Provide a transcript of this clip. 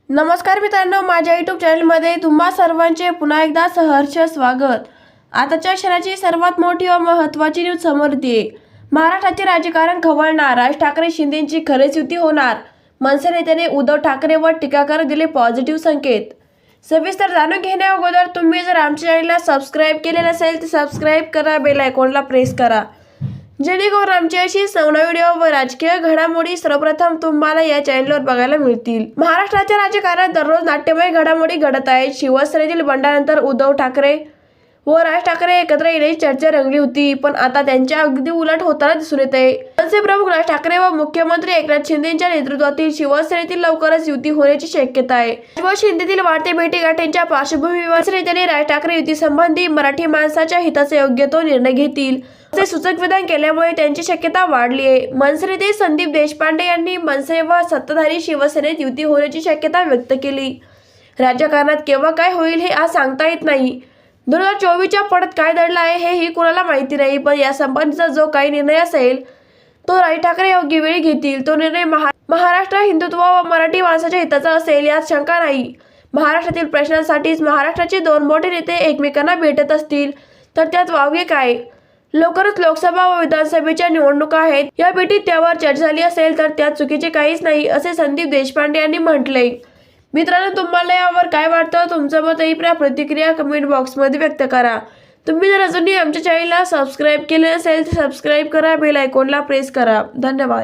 नमस्कार मित्रांनो, माझ्या यूट्यूब चॅनलमध्ये तुम्हा सर्वांचे पुन्हा एकदा सहर्ष स्वागत। आताच्या क्षणाची सर्वात मोठी व महत्त्वाची न्यूज समोर येते। महाराष्ट्राचे राजकारण खवळणार, राज ठाकरे शिंदेची खरेच युती होणार। मनसे नेत्याने उद्धव ठाकरेंवर टीका करत दिले पॉझिटिव्ह संकेत। सविस्तर जाणून घेण्या अगोदर तुम्ही जर आमच्या चॅनलला सबस्क्राईब केले नसेल तर सबस्क्राईब करा, बेल आयकॉनला प्रेस करा, जेणेकरून आमची अशी नवीन व्हिडिओ व राजकीय घडामोडी सर्वप्रथम तुम्हाला या चॅनलवर बघायला मिळतील। महाराष्ट्राच्या राजकारणात दररोज नाट्यमय घडामोडी घडत आहेत। शिवसेनेतील बंडानंतर उद्धव ठाकरे व राज ठाकरे एकत्र येण्याची चर्चा रंगली होती, पण आता त्यांच्या अगदी उलट होताना दिसून येत आहे। मनसे प्रमुख राज ठाकरे व मुख्यमंत्री एकनाथ शिंदेच्या नेतृत्वातील शिवसेनेतील लवकरच युती होण्याची शक्यता आहे। व शिंदेतील वाढते भेटीगाठींच्या पार्श्वभूमीवर शिवसेनेने राज ठाकरे युती संबंधी मराठी माणसाच्या हिताचा योग्य तो निर्णय घेतील असे सूचक विधान केल्यामुळे त्यांची शक्यता वाढली आहे। मनसे नेते संदीप देशपांडे यांनी मनसे व सत्ताधारी शिवसेनेत युती होण्याची शक्यता व्यक्त केली। राजकारणात केव्हा काय होईल हे आज सांगता येत नाही। 2024च्या पडत काय दडला आहे हेही कुणाला माहिती नाही, पण या संबंधीचा जो काही निर्णय असेल तो राज ठाकरे योग्य वेळी घेतील। तो निर्णय महाराष्ट्र हिंदुत्व व मराठी माणसाच्या हिताचा असेल यात शंका नाही। महाराष्ट्रातील प्रश्नांसाठीच महाराष्ट्राचे दोन मोठे नेते एकमेकांना भेटत असतील तर त्यात वावगे काय। लवकरच लोकसभा व विधानसभेच्या निवडणुका आहेत, या भेटीत त्यावर चर्चा झाली असेल तर त्यात चुकीचे काहीच नाही असे संदीप देशपांडे यांनी म्हटले। मित्रांनो, तुम्हाला यावर काय वाटतं? तुमचं मतही प्रतिक्रिया कमेंट बॉक्समध्ये व्यक्त करा। तुम्ही जर अजूनही आमच्या चॅनलला सबस्क्राईब केले नसेल तर सबस्क्राईब करा, बेल आयकॉनला प्रेस करा। धन्यवाद।